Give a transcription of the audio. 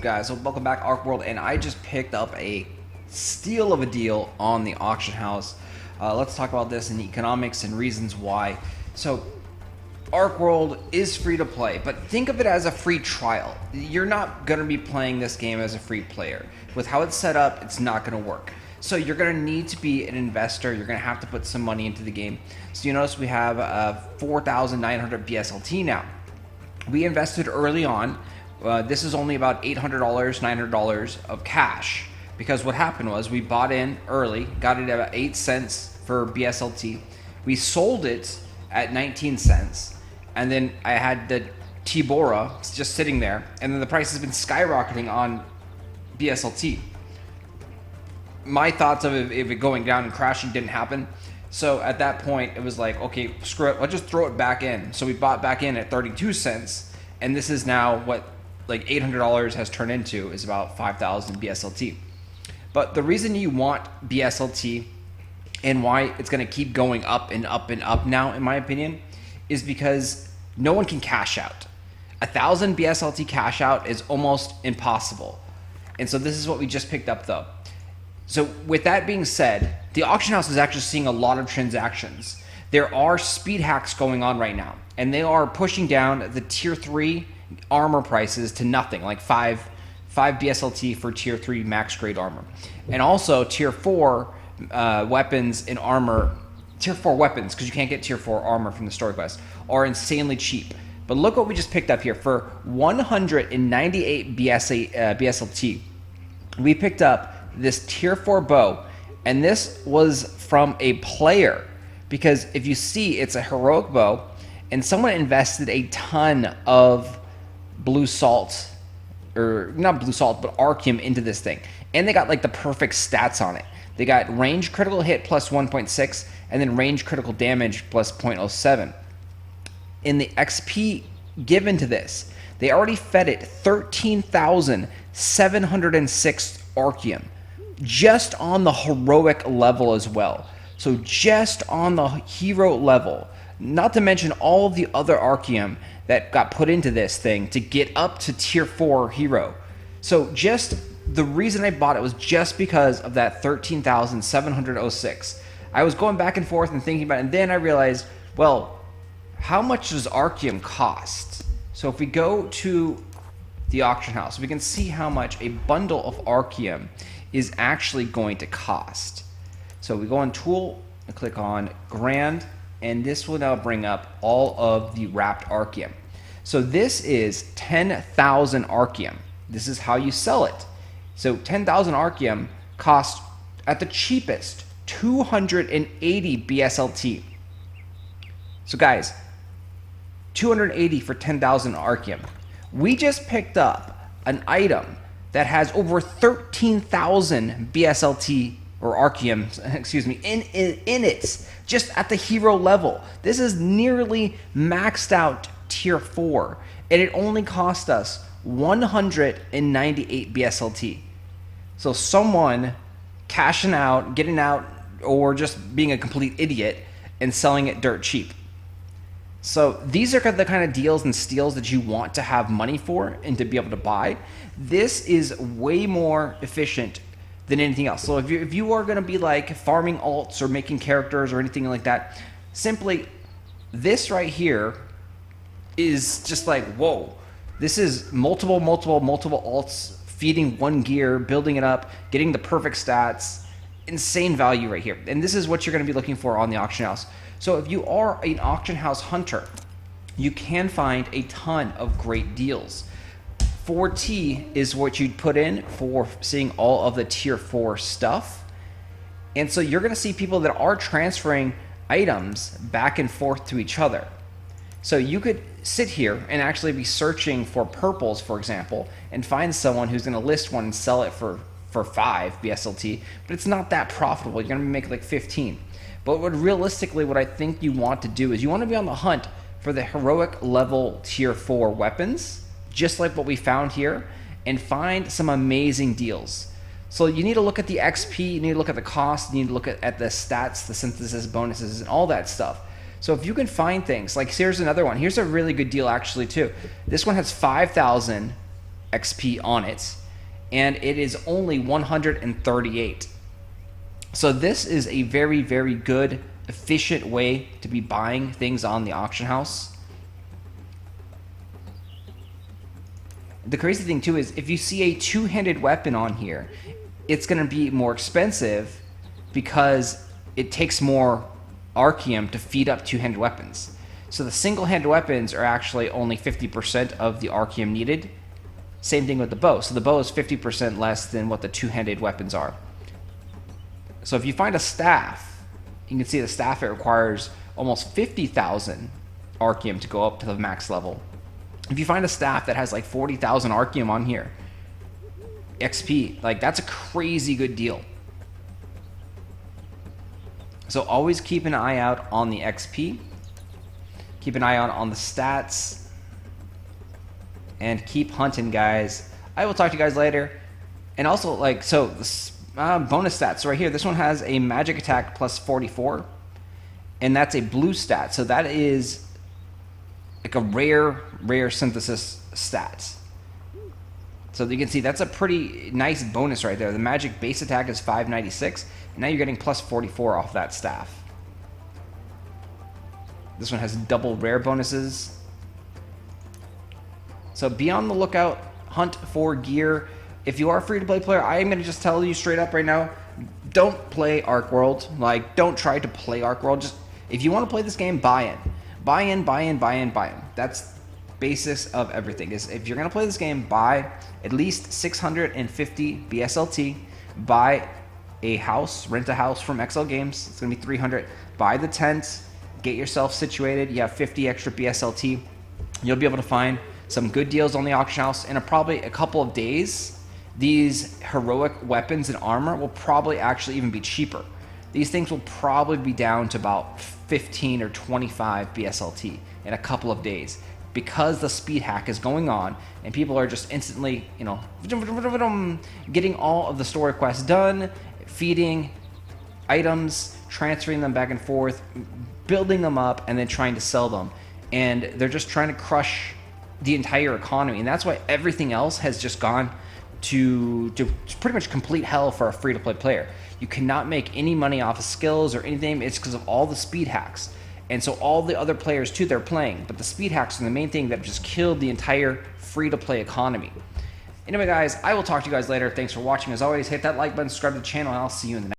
Guys, so welcome back, Archeworld, and I just picked up a steal of a deal on the auction house. Let's talk about this and economics and reasons why. So Archeworld is free to play, but think of it as a free trial. You're not going to be playing this game as a free player. With how it's set up, it's not going to work. So you're going to need to be an investor. You're going to have to put some money into the game. So you notice we have 4,900 BSLT now. We invested early on. This is only about $800, $900 of cash, because what happened was we bought in early, got it at 8 cents for BSLT. We sold it at 19 cents, and then I had the T-Bora just sitting there, and then the price has been skyrocketing on BSLT. My thoughts of it going down and crashing didn't happen. So at that point, it was like, okay, screw it, let's just throw it back in. So we bought back in at 32 cents, and this is now what like $800 has turned into, is about 5,000 BSLT. But the reason you want BSLT and why it's going to keep going up and up and up now, in my opinion, is because no one can cash out. 1,000 BSLT cash out is almost impossible. And so this is what we just picked up though. So with that being said, the auction house is actually seeing a lot of transactions. There are speed hacks going on right now, and they are pushing down the tier 3 armor prices to nothing, like 5 BSLT for tier 3 max grade armor. And also tier 4 weapons and armor, tier 4 weapons, because you can't get tier 4 armor from the story quest, are insanely cheap. But look what we just picked up here. For 198 BSLT, we picked up this tier 4 bow, and this was from a player, because if you see, it's a heroic bow, and someone invested a ton of blue salt, or not blue salt, but archeum into this thing, and they got like the perfect stats on it. They got range critical hit plus 1.6, and then range critical damage plus 0.07. In the XP given to this, they already fed it 13,706 archeum, just on the heroic level as well. So just on the hero level, not to mention all of the other archeum that got put into this thing to get up to tier 4 hero. So just the reason I bought it was just because of that 13,706. I was going back and forth and thinking about it, and then I realized, well, how much does archeum cost? So if we go to the auction house, we can see how much a bundle of archeum is actually going to cost. So we go on tool and click on grand, and this will now bring up all of the wrapped archeum. So this is 10,000 archeum. This is how you sell it. So 10,000 archeum costs, at the cheapest, 280 BSLT. So guys, 280 for 10,000 archeum. We just picked up an item that has over 13,000 BSLT or archeum, excuse me, in it, just at the hero level. This is nearly maxed out tier 4, and it only cost us 198 BSLT. So someone cashing out, getting out, or just being a complete idiot and selling it dirt cheap. So these are the kind of deals and steals that you want to have money for and to be able to buy. This is way more efficient than anything else. So if you are going to be like farming alts or making characters or anything like that, simply this right here is just like, whoa, this is multiple alts feeding one gear, building it up, getting the perfect stats, insane value right here. And this is what you're going to be looking for on the auction house. So if you are an auction house hunter, you can find a ton of great deals. 4T is what you'd put in for seeing all of the tier 4 stuff. And so you're going to see people that are transferring items back and forth to each other. So you could sit here and actually be searching for purples, for example, and find someone who's going to list one and sell it for 5 BSLT, but it's not that profitable. You're going to make like 15. But realistically, what I think you want to do is you want to be on the hunt for the heroic level tier 4 weapons, just like what we found here, and find some amazing deals. So you need to look at the XP, you need to look at the cost, you need to look at the stats, the synthesis bonuses, and all that stuff. So if you can find things, like here's another one. Here's a really good deal actually too. This one has 5,000 XP on it, and it is only 138. So this is a very, very good, efficient way to be buying things on the auction house. The crazy thing too is if you see a two-handed weapon on here, it's going to be more expensive because it takes more archeum to feed up two-handed weapons. So the single-handed weapons are actually only 50% of the archeum needed. Same thing with the bow. So the bow is 50% less than what the two-handed weapons are. So if you find a staff, you can see the staff, it requires almost 50,000 archeum to go up to the max level. If you find a staff that has like 40,000 archeum on here, XP, like that's a crazy good deal. So always keep an eye out on the XP. Keep an eye out on the stats. And keep hunting, guys. I will talk to you guys later. And also, like, so this, bonus stats right here. This one has a magic attack plus 44. And that's a blue stat. So that is like a rare synthesis stat. So you can see that's a pretty nice bonus right there. The magic base attack is 596. And now you're getting plus 44 off that staff. This one has double rare bonuses. So be on the lookout, hunt for gear. If you are a free-to-play player, I am going to just tell you straight up right now, don't play Archeworld. Like, don't try to play Archeworld. Just, if you want to play this game, buy in. Buy in, buy in, buy in, buy in. That's basis of everything. Is if you're going to play this game, buy at least 650 bslt. Buy a house, rent a house from XL Games. It's going to be 300. Buy the tent. Get yourself situated. You have 50 extra bslt. You'll be able to find some good deals on the auction house. In probably a couple of days, these heroic weapons and armor will probably actually even be cheaper. These things will probably be down to about 15 or 25 bslt in a couple of days because the speed hack is going on and people are just instantly, you know, getting all of the story quests done, feeding items, transferring them back and forth, building them up, and then trying to sell them. And they're just trying to crush the entire economy, and that's why everything else has just gone to pretty much complete hell for a free-to-play player. You cannot make any money off of skills or anything. It's because of all the speed hacks, and so all the other players too, they're playing, but the speed hacks are the main thing that just killed the entire free-to-play economy. Anyway, guys, I will talk to you guys later. Thanks for watching. As always, hit that like button, subscribe to the channel, and I'll see you in the next